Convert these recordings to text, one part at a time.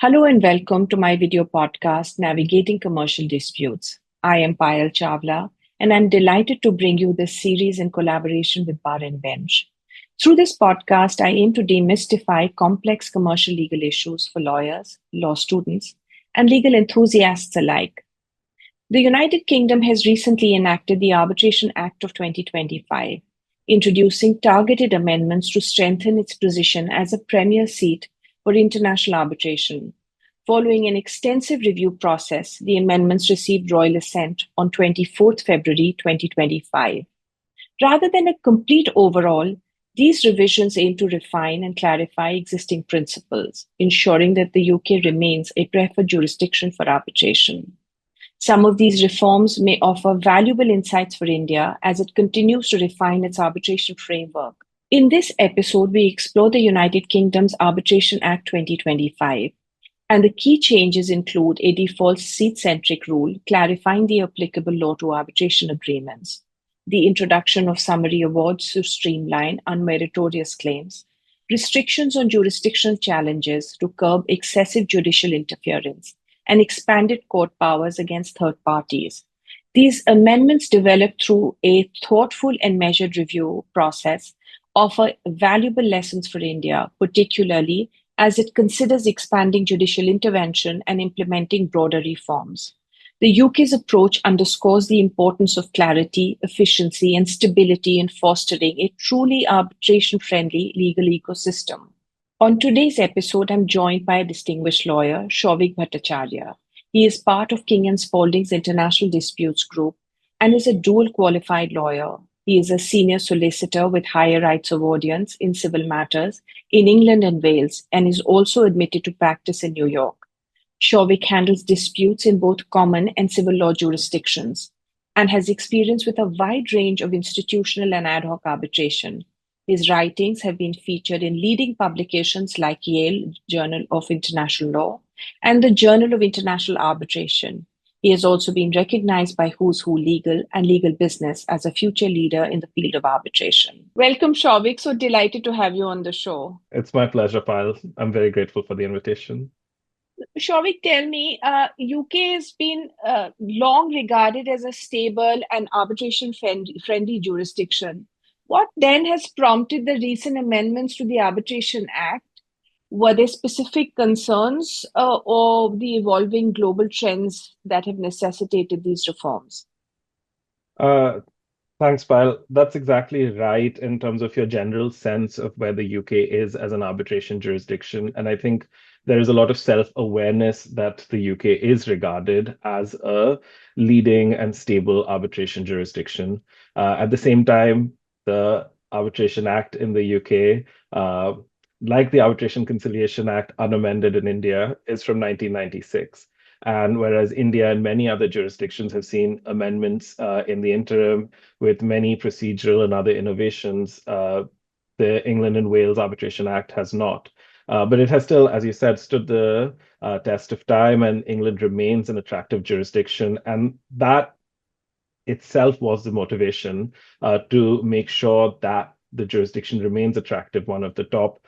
Hello and welcome to my video podcast, Navigating Commercial Disputes. I am Payal Chawla, and I'm delighted to bring you this series in collaboration with Bar and Bench. Through this podcast, I aim to demystify complex commercial legal issues for lawyers, law students, and legal enthusiasts alike. The United Kingdom has recently enacted the Arbitration Act of 2025, introducing targeted amendments to strengthen its position as a premier seat for international arbitration. Following an extensive review process, the amendments received royal assent on 24th February 2025. Rather than a complete overhaul, these revisions aim to refine and clarify existing principles, ensuring that the UK remains a preferred jurisdiction for arbitration. Some of these reforms may offer valuable insights for India as it continues to refine its arbitration framework. In this episode, we explore the United Kingdom's Arbitration Act 2025, and the key changes include a default seat-centric rule clarifying the applicable law to arbitration agreements, the introduction of summary awards to streamline unmeritorious claims, restrictions on jurisdictional challenges to curb excessive judicial interference, and expanded court powers against third parties. These amendments, developed through a thoughtful and measured review process, offer valuable lessons for India, particularly as it considers expanding judicial intervention and implementing broader reforms. The UK's approach underscores the importance of clarity, efficiency, and stability in fostering a truly arbitration-friendly legal ecosystem. On today's episode, I'm joined by a distinguished lawyer, Shouvik Bhattacharya. He is part of King & Spalding's International Disputes Group and is a dual qualified lawyer. He is a senior solicitor with higher rights of audience in civil matters in England and Wales and is also admitted to practice in New York. Shouvik handles disputes in both common and civil law jurisdictions and has experience with a wide range of institutional and ad hoc arbitration. His writings have been featured in leading publications like Yale Journal of International Law and the Journal of International Arbitration. He has also been recognized by Who's Who Legal and Legal Business as a future leader in the field of arbitration. Welcome, Shouvik. So delighted to have you on the show. It's my pleasure, Payal. I'm very grateful for the invitation. Shouvik, tell me, UK has been long regarded as a stable and arbitration-friendly jurisdiction. What then has prompted the recent amendments to the Arbitration Act? Were there specific concerns or the evolving global trends that have necessitated these reforms? Uh, Thanks, Payal. That's exactly right in terms of your general sense of where the UK is as an arbitration jurisdiction. And I think there is a lot of self-awareness that the UK is regarded as a leading and stable arbitration jurisdiction. At the same time, the Arbitration Act in the UK, like the Arbitration Conciliation Act, unamended in India, is from 1996. And whereas India and many other jurisdictions have seen amendments in the interim with many procedural and other innovations, the England and Wales Arbitration Act has not. But it has still, as you said, stood the test of time, and England remains an attractive jurisdiction. And that itself was the motivation to make sure that the jurisdiction remains attractive, one of the top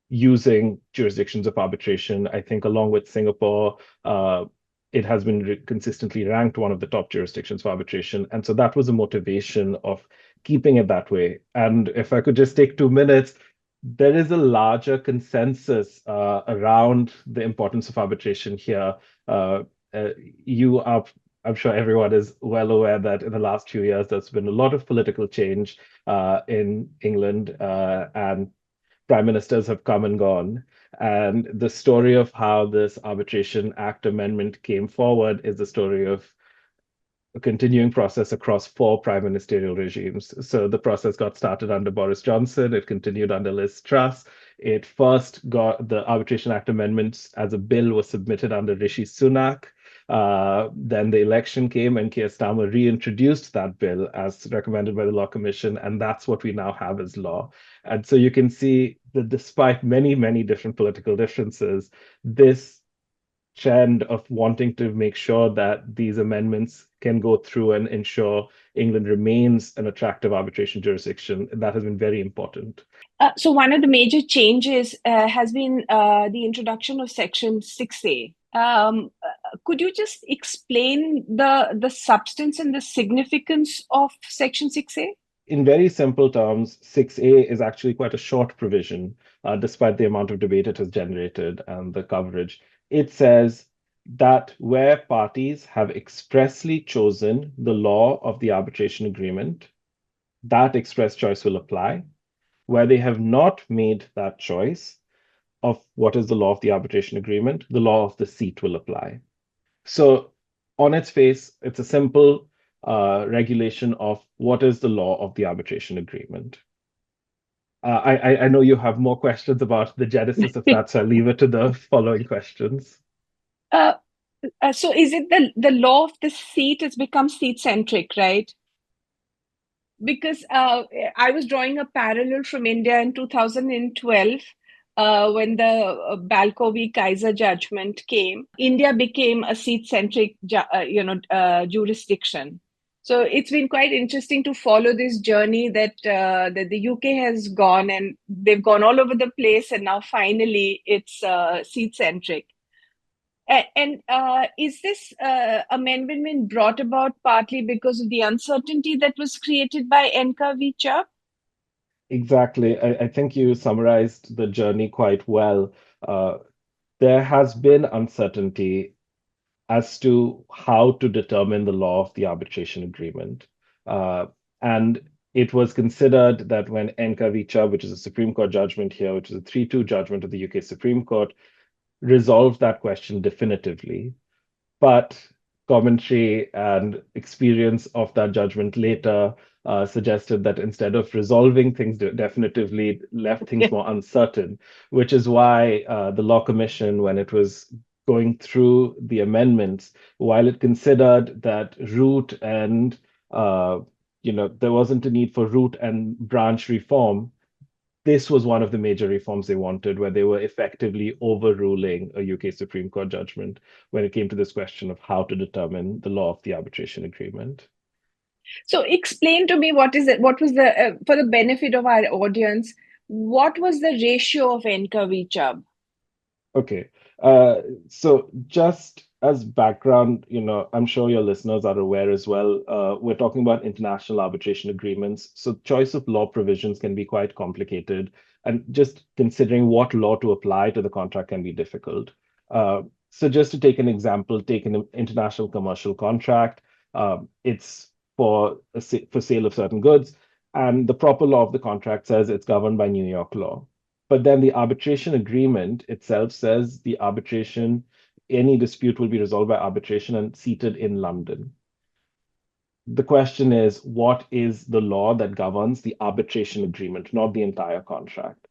using jurisdictions of arbitration. I think along with Singapore, it has been consistently ranked one of the top jurisdictions for arbitration. And so that was a motivation of keeping it that way. And if I could just take 2 minutes, there is a larger consensus around the importance of arbitration here. You are I'm sure everyone is well aware that in the last few years, there's been a lot of political change in England, and prime ministers have come and gone. And the story of how this Arbitration Act amendment came forward is the story of a continuing process across 4 prime ministerial regimes. So the process got started under Boris Johnson, it continued under Liz Truss. It first got the Arbitration Act amendments as a bill was submitted under Rishi Sunak. Then the election came and Keir Starmer reintroduced that bill as recommended by the Law Commission, and that's what we now have as law. And so you can see that despite many, many different political differences, this trend of wanting to make sure that these amendments can go through and ensure England remains an attractive arbitration jurisdiction. That has been very important. So one of the major changes has been the introduction of Section 6A. Could you just explain the substance and the significance of Section 6A? In very simple terms, 6A is actually quite a short provision, despite the amount of debate it has generated and the coverage. It says that where parties have expressly chosen the law of the arbitration agreement, that express choice will apply. Where they have not made that choice of what is the law of the arbitration agreement, the law of the seat will apply. So, on its face, it's a simple regulation of what is the law of the arbitration agreement. I know you have more questions about the genesis of that, so I'll leave it to the following questions. uh, so is it the law of the seat has become seat centric, right? Because I was drawing a parallel from India in 2012 when the Balco v. Kaiser judgment came. India became a seat-centric, jurisdiction. So it's been quite interesting to follow this journey that the UK has gone, and they've gone all over the place, and now finally it's seat-centric. And is this amendment been brought about partly because of the uncertainty that was created by Enka v. Chubb? Exactly. I think you summarized the journey quite well. Uh, there has been uncertainty as to how to determine the law of the arbitration agreement. And it was considered that when Enka v. Chubb, which is a Supreme Court judgment here, which is a 3-2 judgment of the UK Supreme Court, resolved that question definitively. But commentary and experience of that judgment later suggested that instead of resolving things definitively, left things more uncertain, which is why the Law Commission, when it was going through the amendments, while it considered that root and there wasn't a need for root and branch reform, this was one of the major reforms they wanted, where they were effectively overruling a UK Supreme Court judgment when it came to this question of how to determine the law of the arbitration agreement. So explain to me what is it? What was the for the benefit of our audience? What was the ratio of Enka v. Chubb? Okay. So just as background, I'm sure your listeners are aware as well. We're talking about international arbitration agreements. So choice of law provisions can be quite complicated, and just considering what law to apply to the contract can be difficult. So just to take an example, take an international commercial contract. It's for sale of certain goods, and the proper law of the contract says it's governed by New York law. But then the arbitration agreement itself says any dispute will be resolved by arbitration and seated in London. The question is, what is the law that governs the arbitration agreement, not the entire contract?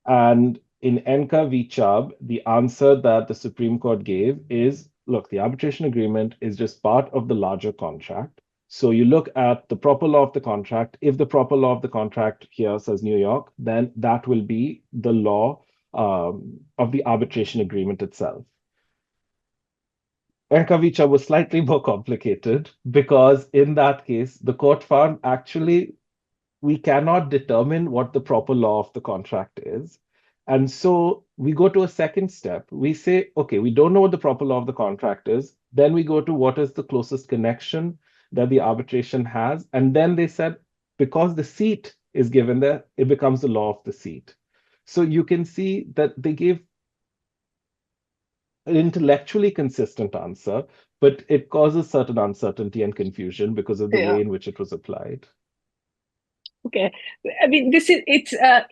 And in Enka v. Chubb, the answer that the Supreme Court gave is, look, the arbitration agreement is just part of the larger contract. So you look at the proper law of the contract. If the proper law of the contract here says New York, then that will be the law of the arbitration agreement itself. Enka v. Chubb was slightly more complicated because in that case, the court found actually we cannot determine what the proper law of the contract is. And so we go to a second step. We say, okay, we don't know what the proper law of the contract is. Then we go to what is the closest connection that the arbitration has. And then they said, because the seat is given there, it becomes the law of the seat. So you can see that they gave an intellectually consistent answer, but it causes certain uncertainty and confusion because of the Yeah. way in which it was applied. Okay. I mean, it's a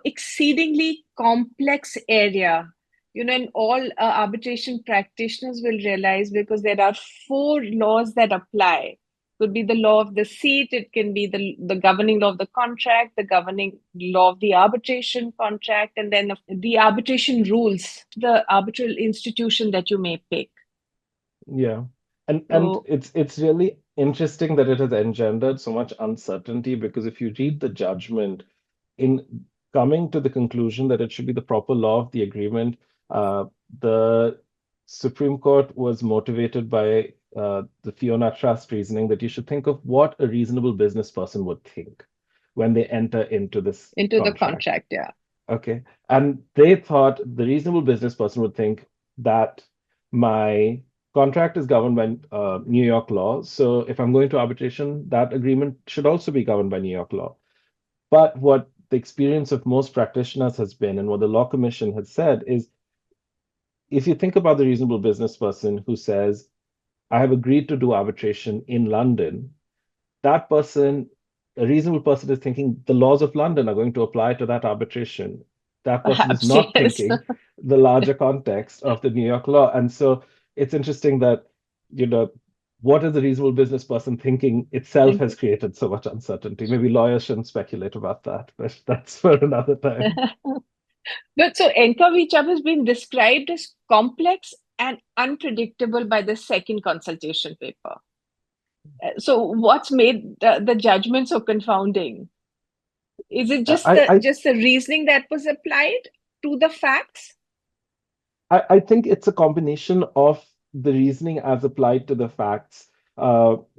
exceedingly complex area. And all arbitration practitioners will realize, because there are four laws that apply. Could be the law of the seat, it can be the governing law of the contract, the governing law of the arbitration contract, and then the arbitration rules, the arbitral institution that you may pick. Yeah. And So, it's really interesting that it has engendered so much uncertainty, because if you read the judgment in coming to the conclusion that it should be the proper law of the agreement, uh, the Supreme Court was motivated by the Fiona Trust reasoning that you should think of what a reasonable business person would think when they enter into this Into the contract. contract, yeah. Okay. And they thought the reasonable business person would think that my contract is governed by New York law. So if I'm going to arbitration, that agreement should also be governed by New York law. But what the experience of most practitioners has been, and what the Law Commission has said, is if you think about the reasonable business person who says, I have agreed to do arbitration in London, that person, a reasonable person, is thinking the laws of London are going to apply to that arbitration. That person is Perhaps, not yes. thinking the larger context of the New York law. And so it's interesting that, you know, what is a reasonable business person thinking itself Thank has created so much uncertainty. Maybe lawyers shouldn't speculate about that, but that's for another time. you. But so NCOV has been described as complex and unpredictable by the second consultation paper. So what's made the judgment so confounding? Is it I, just the reasoning that was applied to the facts? I think it's a combination of the reasoning as applied to the facts,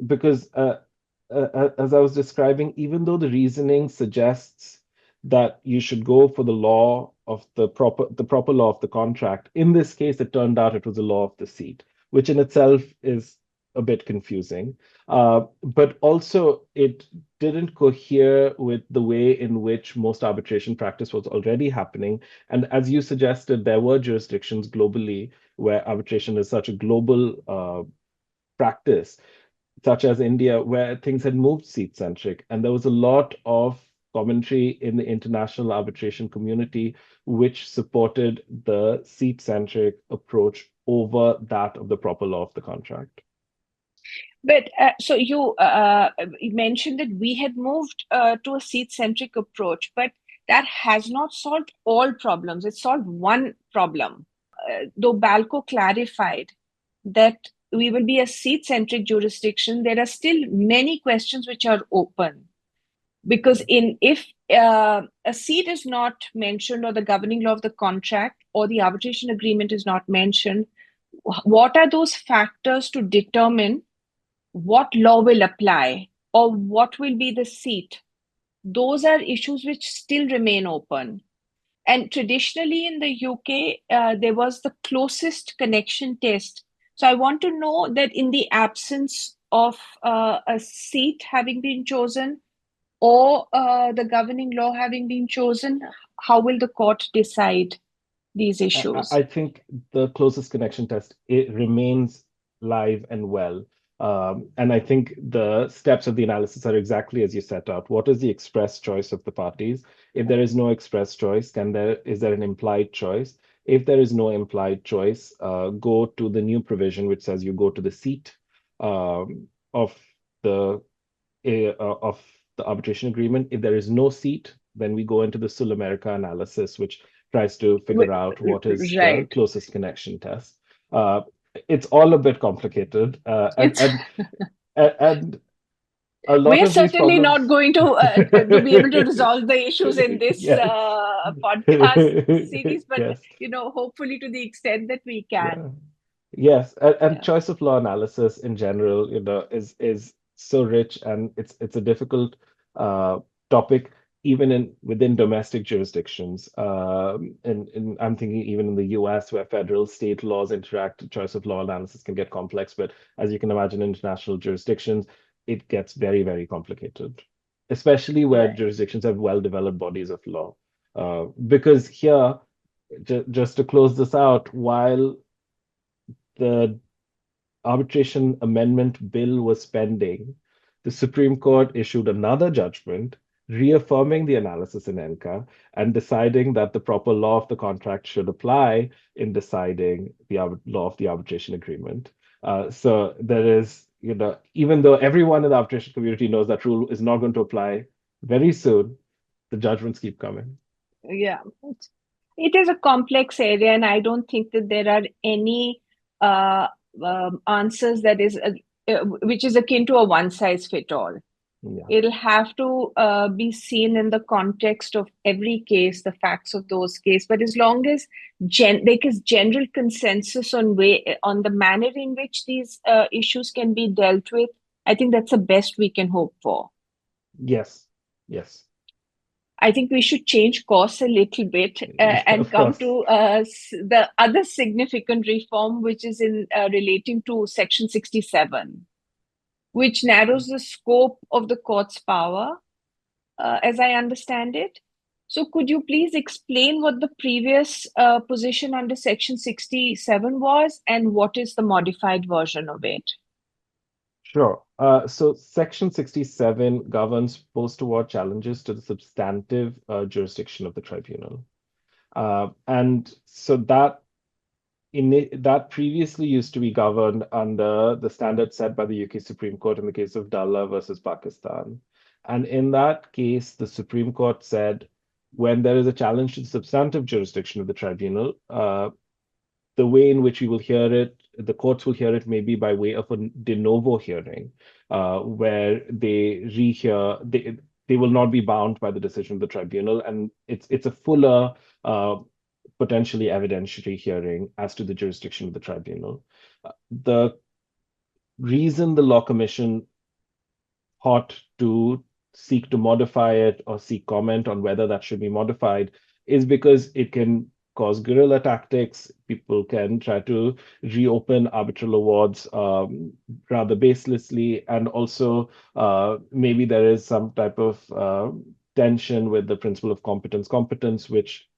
because as I was describing, even though the reasoning suggests that you should go for the law of the proper law of the contract, in this case, it turned out it was a law of the seat, which in itself is a bit confusing. But also, it didn't cohere with the way in which most arbitration practice was already happening. And as you suggested, there were jurisdictions globally where arbitration is such a global practice, such as India, where things had moved seat centric. And there was a lot of commentary in the international arbitration community which supported the seat centric approach over that of the proper law of the contract. But so you mentioned that we had moved to a seat-centric approach, but that has not solved all problems. It solved one problem. Though Balco clarified that we will be a seat-centric jurisdiction, there are still many questions which are open. Because if a seat is not mentioned, or the governing law of the contract or the arbitration agreement is not mentioned, what are those factors to determine what law will apply or what will be the seat? Those are issues which still remain open. And traditionally in the UK, there was the closest connection test. So I want to know that in the absence of a seat having been chosen, or the governing law having been chosen, how will the court decide these issues? I think the closest connection test, it remains live and well. And I think the steps of the analysis are exactly as you set out. What is the express choice of the parties? If there is no express choice, is there an implied choice? If there is no implied choice, go to the new provision which says you go to the seat of the of the arbitration agreement. If there is no seat, then we go into the Sul America analysis, which tries to figure out what is the Right. closest connection test. It's all a bit complicated, It's and a we lot are of these certainly not problems. going to be able to resolve the issues in this Yes. podcast series, but Yes. hopefully to the extent that we can. Yeah. Yes, and Yeah. choice of law analysis in general, is so rich, and it's a difficult topic even in within domestic jurisdictions. And I'm thinking even in the US where federal state laws interact, choice of law analysis can get complex. But as you can imagine, international jurisdictions, it gets very, very complicated, especially where Right. jurisdictions have well-developed bodies of law. Because here, just to close this out, while the arbitration amendment bill was pending, the Supreme Court issued another judgment reaffirming the analysis in ENCA and deciding that the proper law of the contract should apply in deciding the law of the arbitration agreement. So there is, even though everyone in the arbitration community knows that rule is not going to apply very soon, the judgments keep coming. Yeah. It is a complex area, and I don't think that there are any answers that is which is akin to a one size fit all. Yeah. It'll have to be seen in the context of every case, the facts of those cases. But as long as there is general consensus on the manner in which these issues can be dealt with, I think that's the best we can hope for. Yes. Yes. I think we should change course a little bit and Of come course. to the other significant reform, which is in relating to Section 67, which narrows the scope of the court's power, as I understand it. So, could you please explain what the previous position under Section 67 was and what is the modified version of it? Sure. So Section 67 governs post-award challenges to the substantive jurisdiction of the tribunal. And so that previously used to be governed under the standard set by the UK Supreme Court in the case of Dalla versus Pakistan. And in that case, the Supreme Court said when there is a challenge to the substantive jurisdiction of the tribunal, the way in which we will hear it, the courts will hear it maybe by way of a de novo hearing, where they will not be bound by the decision of the tribunal, and it's a fuller, potentially evidentiary hearing as to the jurisdiction of the tribunal. The reason the Law Commission ought to seek to modify it or seek comment on whether that should be modified is because it can cause guerrilla tactics. People can try to reopen arbitral awards rather baselessly, and also maybe there is some type of tension with the principle of competence, which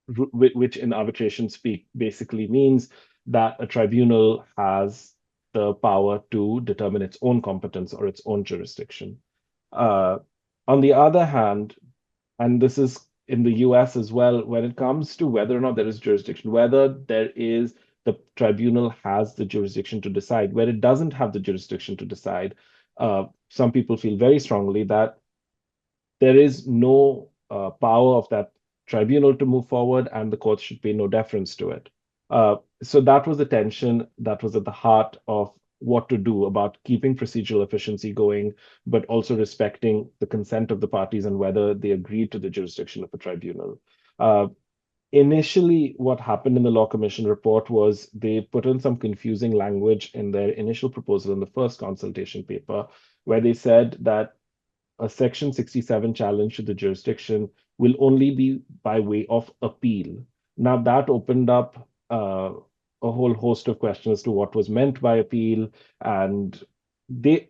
in arbitration speak basically means that a tribunal has the power to determine its own competence or its own jurisdiction. Uh, on the other hand, and this is in the US as well, when it comes to whether or not there is jurisdiction, whether the tribunal has the jurisdiction to decide, where it doesn't have the jurisdiction to decide, some people feel very strongly that there is no power of that tribunal to move forward, and the court should pay no deference to it. So that was the tension that was at the heart of what to do about keeping procedural efficiency going, but also respecting the consent of the parties and whether they agreed to the jurisdiction of a tribunal. Initially, what happened in the Law Commission report was they put in some confusing language in their initial proposal in the first consultation paper, where they said that a Section 67 challenge to the jurisdiction will only be by way of appeal. Now, that opened up a whole host of questions as to what was meant by appeal, and they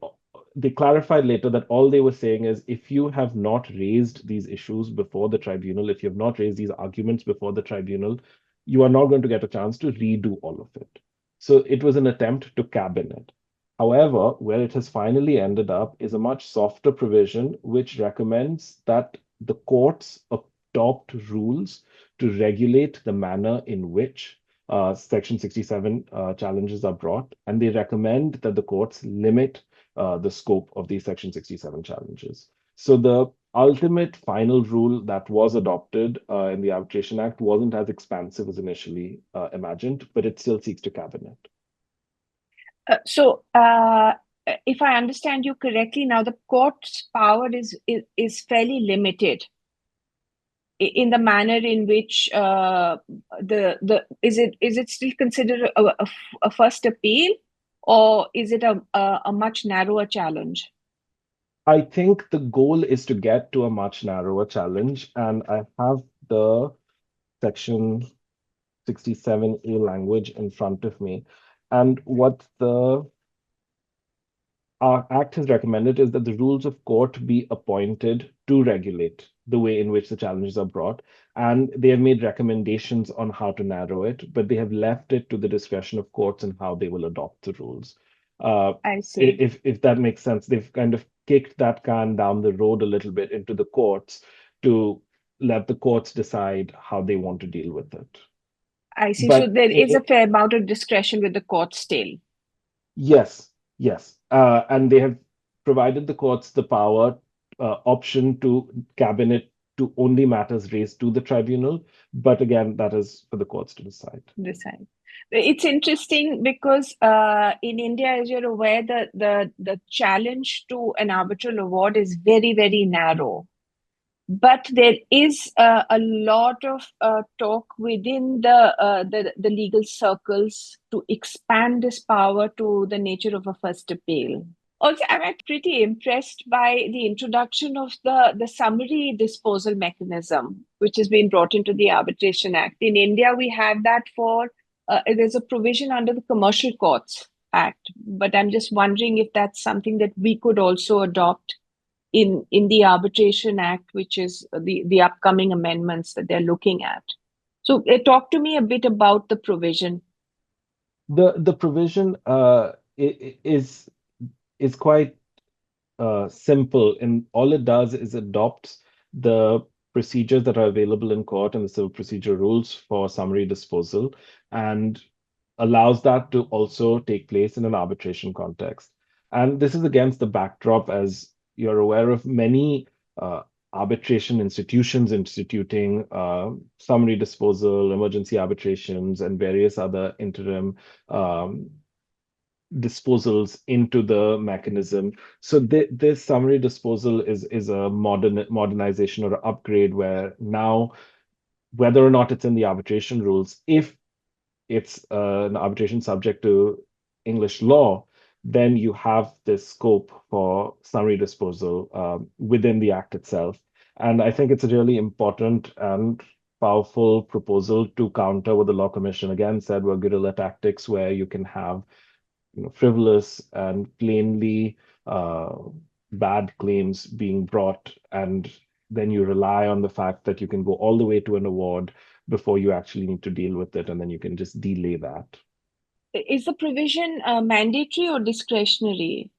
they clarified later that all they were saying is if you have not raised these issues before the tribunal, if you have not raised these arguments before the tribunal, you are not going to get a chance to redo all of it. So it was an attempt to cabin it. However, where it has finally ended up is a much softer provision which recommends that the courts adopt rules to regulate the manner in which Section 67 challenges are brought, and they recommend that the courts limit the scope of these Section 67 challenges. So the ultimate final rule that was adopted in the Arbitration Act wasn't as expansive as initially imagined, but it still seeks to cabinet. If I understand you correctly, now the court's power is fairly limited in the manner in which the is it still considered a first appeal, or is it a much narrower challenge? I think the goal is to get to a much narrower challenge, and I have the Section 67A language in front of me. And what our Act has recommended is that the rules of court be appointed to regulate the way in which the challenges are brought. And they have made recommendations on how to narrow it, but they have left it to the discretion of courts and how they will adopt the rules. I see. If that makes sense, they've kind of kicked that can down the road a little bit into the courts to let the courts decide how they want to deal with it. I see. So But there is a fair amount of discretion with the court still. yes, yes. And they have provided the courts the power option to cabinet to only matters raised to the tribunal. But again, that is for the courts to decide. Decide. It's interesting because in India, as you're aware, the challenge to an arbitral award is very, very narrow. But there is a lot of talk within the legal circles to expand this power to the nature of a first appeal. Also, I'm pretty impressed by the introduction of the summary disposal mechanism, which has been brought into the Arbitration Act. In India, we have that for, there's a provision under the Commercial Courts Act, but I'm just wondering if that's something that we could also adopt in the Arbitration Act, which is the upcoming amendments that they're looking at. So, talk to me a bit about the provision. The provision is quite simple, and all it does is adopts the procedures that are available in court and the civil procedure rules for summary disposal, and allows that to also take place in an arbitration context. And this is against the backdrop, as you're aware, of many arbitration institutions instituting summary disposal, emergency arbitrations, and various other interim disposals into the mechanism. So this summary disposal is a modernization or an upgrade where now, whether or not it's in the arbitration rules, if it's an arbitration subject to English law, then you have this scope for summary disposal within the act itself. And I think it's a really important and powerful proposal to counter what the Law Commission again said were guerrilla tactics, where you can have frivolous and plainly bad claims being brought, and then you rely on the fact that you can go all the way to an award before you actually need to deal with it, and then you can just delay that. Is the provision mandatory or discretionary?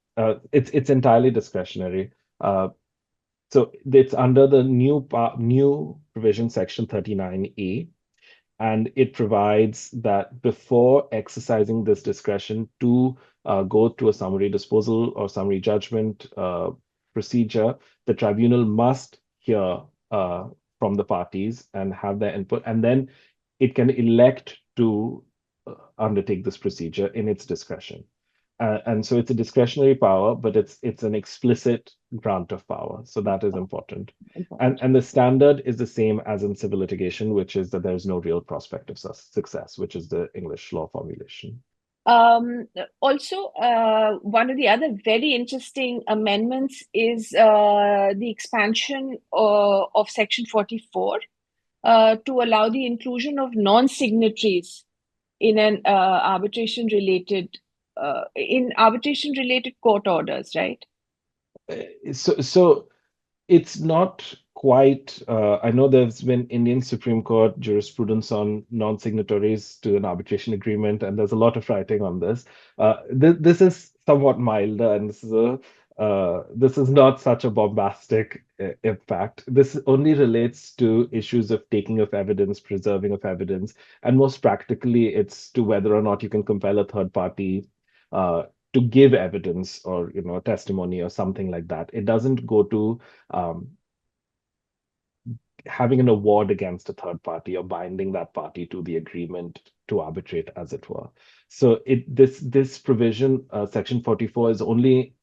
It's entirely discretionary. So it's under the new provision, section 39A, and it provides that before exercising this discretion to go to a summary disposal or summary judgment procedure, the tribunal must hear from the parties and have their input, and then it can elect to undertake this procedure in its discretion. And so it's a discretionary power, but it's an explicit grant of power. So that is important. And the standard is the same as in civil litigation, which is that there's no real prospect of success, which is the English law formulation. Also, one of the other very interesting amendments is the expansion of Section 44 to allow the inclusion of non-signatories in an arbitration-related court orders, right? So it's not quite. I know there's been Indian Supreme Court jurisprudence on non-signatories to an arbitration agreement, and there's a lot of writing on this. This is somewhat milder, and this is not such a bombastic impact. This only relates to issues of taking of evidence, preserving of evidence, and most practically, it's to whether or not you can compel a third party to give evidence or testimony or something like that. It doesn't go to having an award against a third party or binding that party to the agreement to arbitrate, as it were. So this provision, Section 44, is only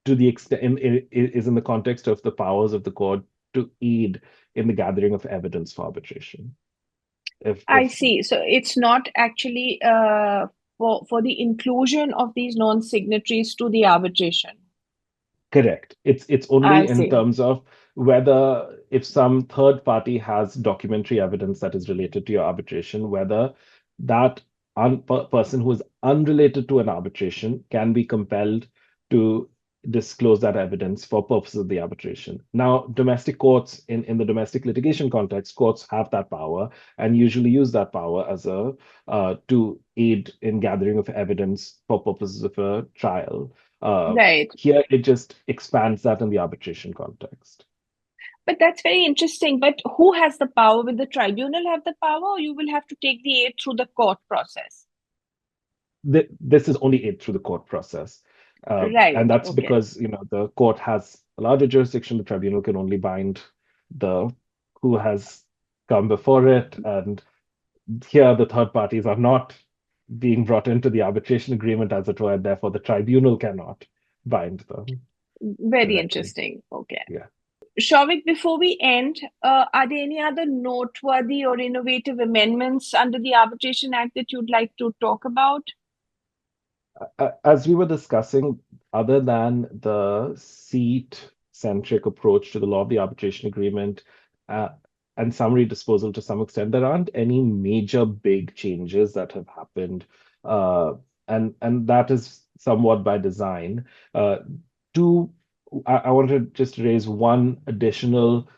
to the extent is in the context of the powers of the court to aid in the gathering of evidence for arbitration. I see. So it's not actually for the inclusion of these non-signatories to the arbitration. Correct. It's only in terms of whether if some third party has documentary evidence that is related to your arbitration, whether that person who is unrelated to an arbitration can be compelled to disclose that evidence for purposes of the arbitration. Now, domestic courts in the domestic litigation context, courts have that power and usually use that power as a to aid in gathering of evidence for purposes of a trial. Right. Here, it just expands that in the arbitration context. But that's very interesting. But who has the power? Will the tribunal have the power, or you will have to take the aid through the court process? This is only aid through the court process. Right. And that's Okay. because the court has a larger jurisdiction. The tribunal can only bind who has come before it, and here the third parties are not being brought into the arbitration agreement, as it were, and therefore the tribunal cannot bind them Very directly. interesting. Okay. Yeah. Shouvik, before we end, are there any other noteworthy or innovative amendments under the Arbitration Act that you'd like to talk about? As we were discussing, other than the seat-centric approach to the law of the arbitration agreement uh, and summary disposal to some extent, there aren't any major big changes that have happened, uh, and that is somewhat by design. Two, I want to just raise one additional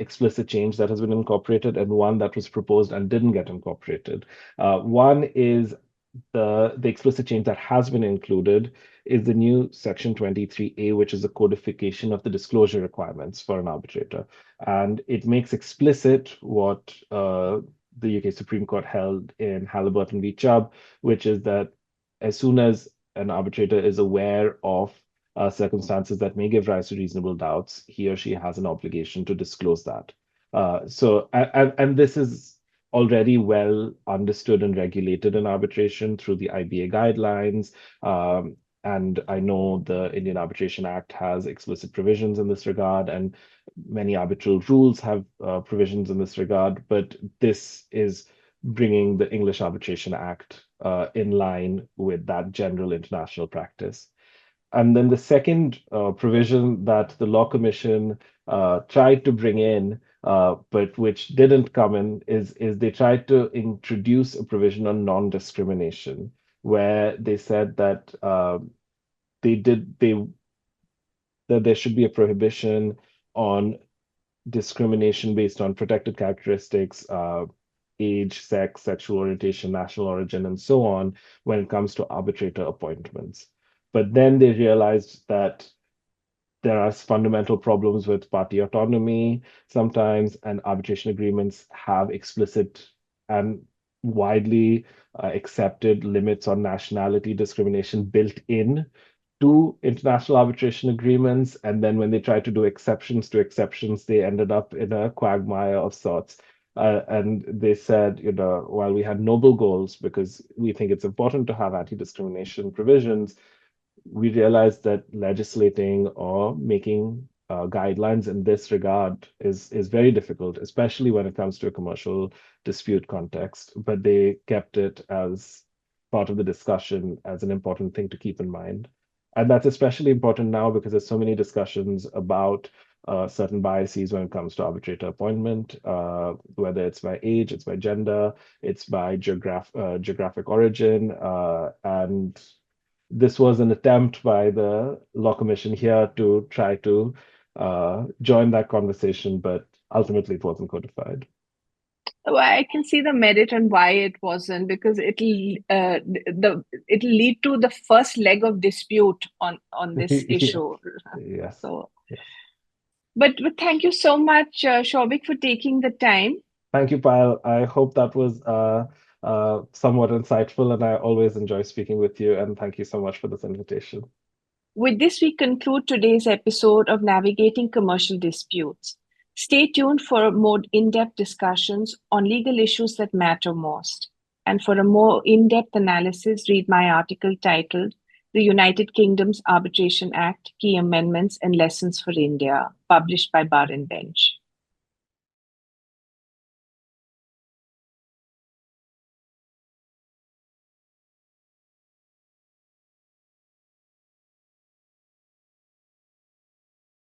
explicit change that has been incorporated and one that was proposed and didn't get incorporated. One is the explicit change that has been included is the new Section 23A, which is a codification of the disclosure requirements for an arbitrator. And it makes explicit what the UK Supreme Court held in Halliburton v. Chubb, which is that as soon as an arbitrator is aware of circumstances that may give rise to reasonable doubts, he or she has an obligation to disclose that. And this is already well understood and regulated in arbitration through the IBA guidelines. And I know the Indian Arbitration Act has explicit provisions in this regard, and many arbitral rules have provisions in this regard. But this is bringing the English Arbitration Act in line with that general international practice. And then the second provision that the Law Commission tried to bring in, but which didn't come in, is they tried to introduce a provision on non-discrimination, where they said that that there should be a prohibition on discrimination based on protected characteristics, age, sex, sexual orientation, national origin, and so on, when it comes to arbitrator appointments. But then they realized that there are fundamental problems with party autonomy sometimes, and arbitration agreements have explicit and widely accepted limits on nationality discrimination built in to international arbitration agreements. And then when they tried to do exceptions to exceptions, they ended up in a quagmire of sorts. And they said, while we had noble goals because we think it's important to have anti-discrimination provisions, we realized that legislating or making guidelines in this regard is very difficult, especially when it comes to a commercial dispute context. But they kept it as part of the discussion as an important thing to keep in mind. And that's especially important now because there's so many discussions about certain biases when it comes to arbitrator appointment, whether it's by age, it's by gender, it's by geographic origin, and this was an attempt by the Law Commission here to try to join that conversation, but ultimately it wasn't codified. Well, I can see the merit and why it wasn't, because it'll lead to the first leg of dispute on this Yeah. issue. Yes. So, Yes. but thank you so much, Shouvik, for taking the time. Thank you, Payal. I hope that was somewhat insightful, and I always enjoy speaking with you. And thank you so much for this invitation. With this, we conclude today's episode of Navigating Commercial Disputes. Stay tuned for more in-depth discussions on legal issues that matter most. And for a more in-depth analysis, read my article titled The United Kingdom's Arbitration Act, Key Amendments and Lessons for India, published by Bar and Bench.